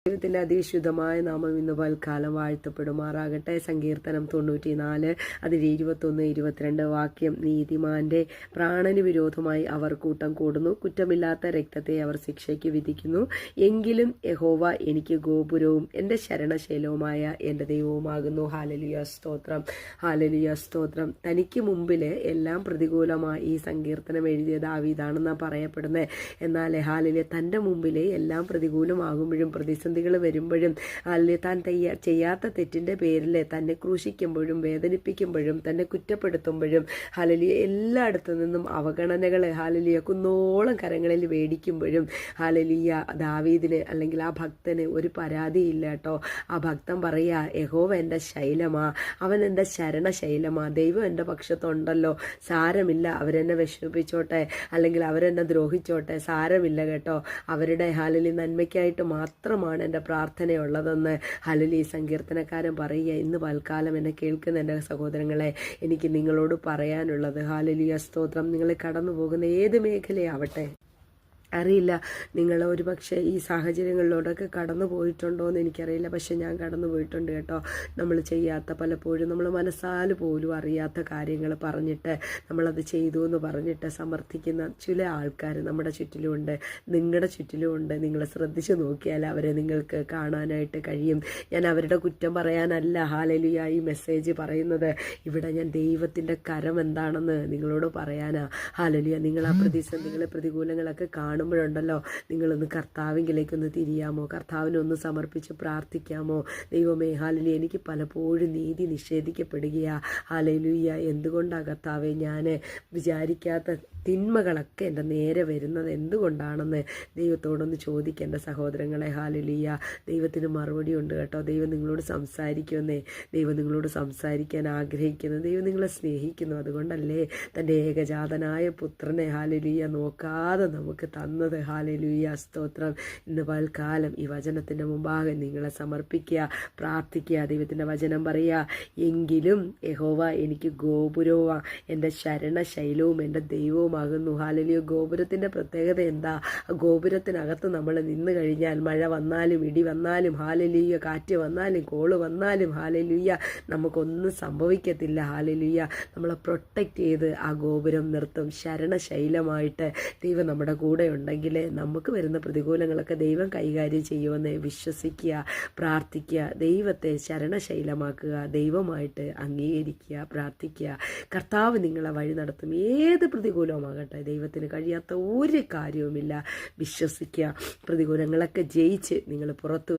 ദൈവത്തിൻ്റെ അതിശുദ്ധമായ നാമം ഇന്ന് പൽക്കാലം വാഴ്ത്തപ്പെടുമാറാകട്ടെ. സങ്കീർത്തനം 94 അതിൽ 21, 22 വാക്യം. നീതിമാന്റെ പ്രാണന് വിരോധമായി അവർ കൂട്ടം കൂടുന്നു, കുറ്റമില്ലാത്ത രക്തത്തെ അവർ ശിക്ഷയ്ക്ക് വിധിക്കുന്നു. എങ്കിലും യഹോവ എനിക്ക് ഗോപുരവും എൻ്റെ ശരണശൈലവുമായ എൻ്റെ ദൈവവുമാകുന്നു. ഹാലലുയ സ്തോത്രം, ഹാലലുയ സ്തോത്രം. തനിക്ക് മുമ്പിൽ എല്ലാം പ്രതികൂലമായി ഈ സങ്കീർത്തനം എഴുതിയ ദാവീദാണെന്നാണ് പറയപ്പെടുന്നത്. എന്നാൽ ഹാലലുയ തൻ്റെ മുമ്പിൽ എല്ലാം പ്രതികൂലമാകുമ്പോഴും പ്രതിസന്ധികൾ വരുമ്പോഴും അല്ലെങ്കിൽ താൻ ചെയ്യാത്ത തെറ്റിൻ്റെ പേരിൽ തന്നെ ക്രൂശിക്കുമ്പോഴും വേദനിപ്പിക്കുമ്പോഴും തന്നെ കുറ്റപ്പെടുത്തുമ്പോഴും ഹാലലിയ എല്ലായിടത്തു നിന്നും അവഗണനകൾ ഹാലലിയ കുന്നോളം കരങ്ങളിൽ മേടിക്കുമ്പോഴും ഹാലലിയ ദാവീദിന് അല്ലെങ്കിൽ ആ ഭക്തന് ഒരു പരാതിയില്ല കേട്ടോ. ആ ഭക്തൻ പറയുക, യഹോവ എൻ്റെ ശൈലമാ, അവൻ എൻ്റെ ശരണശൈലമാ, ദൈവം എൻ്റെ പക്ഷത്തുണ്ടല്ലോ, സാരമില്ല, അവരെന്നെ വിഷമിപ്പിച്ചോട്ടെ അല്ലെങ്കിൽ അവരെന്നെ ദ്രോഹിച്ചോട്ടെ, സാരമില്ല കേട്ടോ, അവരുടെ ഹാലലി നന്മയ്ക്കായിട്ട് മാത്രമാണ് എൻ്റെ പ്രാർത്ഥനയുള്ളതെന്ന് ഹാലലി സങ്കീർത്തനക്കാരൻ പറയുക. ഇന്ന് പൽക്കാലം എന്നെ കേൾക്കുന്ന എൻ്റെ സഹോദരങ്ങളെ, എനിക്ക് നിങ്ങളോട് പറയാനുള്ളത് ഹാലലിയ സ്തോത്രം. നിങ്ങൾ കടന്നു പോകുന്ന ഏത് മേഖലയാവട്ടെ, അറിയില്ല നിങ്ങൾ ഒരു പക്ഷേ ഈ സാഹചര്യങ്ങളിലൂടെയൊക്കെ കടന്നു പോയിട്ടുണ്ടോ എന്ന് എനിക്കറിയില്ല. പക്ഷെ ഞാൻ കടന്നു പോയിട്ടുണ്ട് കേട്ടോ. നമ്മൾ ചെയ്യാത്ത പലപ്പോഴും നമ്മൾ മനസ്സാൽ പോലും അറിയാത്ത കാര്യങ്ങൾ പറഞ്ഞിട്ട് നമ്മളത് ചെയ്തു എന്ന് പറഞ്ഞിട്ട് സമർത്ഥിക്കുന്ന ചില ആൾക്കാർ നമ്മുടെ ചുറ്റിലുമുണ്ട്, നിങ്ങളുടെ ചുറ്റിലുമുണ്ട്. നിങ്ങൾ ശ്രദ്ധിച്ചു നോക്കിയാൽ അവരെ നിങ്ങൾക്ക് കാണാനായിട്ട് കഴിയും. ഞാൻ അവരുടെ കുറ്റം പറയാനല്ല ഹാലലുയ ഈ മെസ്സേജ് പറയുന്നത്. ഇവിടെ ഞാൻ ദൈവത്തിൻ്റെ കരം എന്താണെന്ന് നിങ്ങളോട് പറയാനാ. ഹാലലുയ നിങ്ങൾ ആ പ്രതികൂലങ്ങളൊക്കെ കാണുമ്പോഴുണ്ടല്ലോ, നിങ്ങളൊന്ന് കർത്താവിങ്കിലേക്കൊന്ന് തിരിയാമോ? കർത്താവിനൊന്ന് സമർപ്പിച്ച് പ്രാർത്ഥിക്കാമോ? ദൈവമേ ഹാലലി, എനിക്ക് പലപ്പോഴും നീതി നിഷേധിക്കപ്പെടുകയാ. ഹാലലുയ്യ, എന്തുകൊണ്ടാണ് കർത്താവെ ഞാൻ വിചാരിക്കാത്ത തിന്മകളൊക്കെ എൻ്റെ നേരെ വരുന്നത് എന്തുകൊണ്ടാണെന്ന് ദൈവത്തോടൊന്ന് ചോദിക്കേണ്ട സഹോദരങ്ങളെ. ഹാലലുയ്യ, ദൈവത്തിന് മറുപടി ഉണ്ട് കേട്ടോ. ദൈവം നിങ്ങളോട് സംസാരിക്കുമെന്നേ. ദൈവം നിങ്ങളോട് സംസാരിക്കാൻ ആഗ്രഹിക്കുന്നു. ദൈവം നിങ്ങളെ സ്നേഹിക്കുന്നു. അതുകൊണ്ടല്ലേ തൻ്റെ ഏകജാതനായ പുത്രനെ ഹാലലുയ്യ നോക്കാതെ നമുക്ക് തന്നത്. ഹാലലുയ്യ സ്തോത്രം. ഇന്ന് പൽക്കാലം ഈ വചനത്തിൻ്റെ മുമ്പാകെ നിങ്ങളെ സമർപ്പിക്കുക, പ്രാർത്ഥിക്കുക. ദൈവത്തിൻ്റെ വചനം പറയുക, എങ്കിലും യഹോവ എനിക്ക് ഗോപുരവും എൻ്റെ ശരണശൈലവും എൻ്റെ ദൈവവുമാകുന്നു. ഹാലലുയ്യ, ഗോപുരത്തിൻ്റെ പ്രത്യേകത എന്താ? ഗോപുരത്തിനകത്ത് നമ്മൾ നിന്ന് കഴിഞ്ഞാൽ മഴ വന്നാലും ഇടി വന്നാലും ഹാലലുയ്യ, കാറ്റ് വന്നാലും കോള് വന്നാലും ഹാലലുയ്യ നമുക്കൊന്നും സംഭവിക്കത്തില്ല. ഹാലലുയ്യ നമ്മളെ പ്രൊട്ടക്റ്റ് ചെയ്ത് ആ ഗോപുരം നിർത്തും. ശരണശൈലമായിട്ട് ദൈവം നമ്മുടെ കൂടെ ഉണ്ടെങ്കിൽ നമുക്ക് വരുന്ന പ്രതികൂലങ്ങളൊക്കെ ദൈവം കൈകാര്യം ചെയ്യുമെന്ന് വിശ്വസിക്കുക, പ്രാർത്ഥിക്കുക. ദൈവത്തെ ശരണശൈലമാക്കുക, ദൈവമായിട്ട് അംഗീകരിക്കുക, പ്രാർത്ഥിക്കുക. കർത്താവ് നിങ്ങളെ വഴി നടത്തും. ഏത് പ്രതികൂലമാകട്ടെ, ദൈവത്തിന് കഴിയാത്ത ഒരു കാര്യവുമില്ല. വിശ്വസിക്കുക. പ്രതികൂലങ്ങളൊക്കെ ജയിച്ച് നിങ്ങൾ പുറത്തു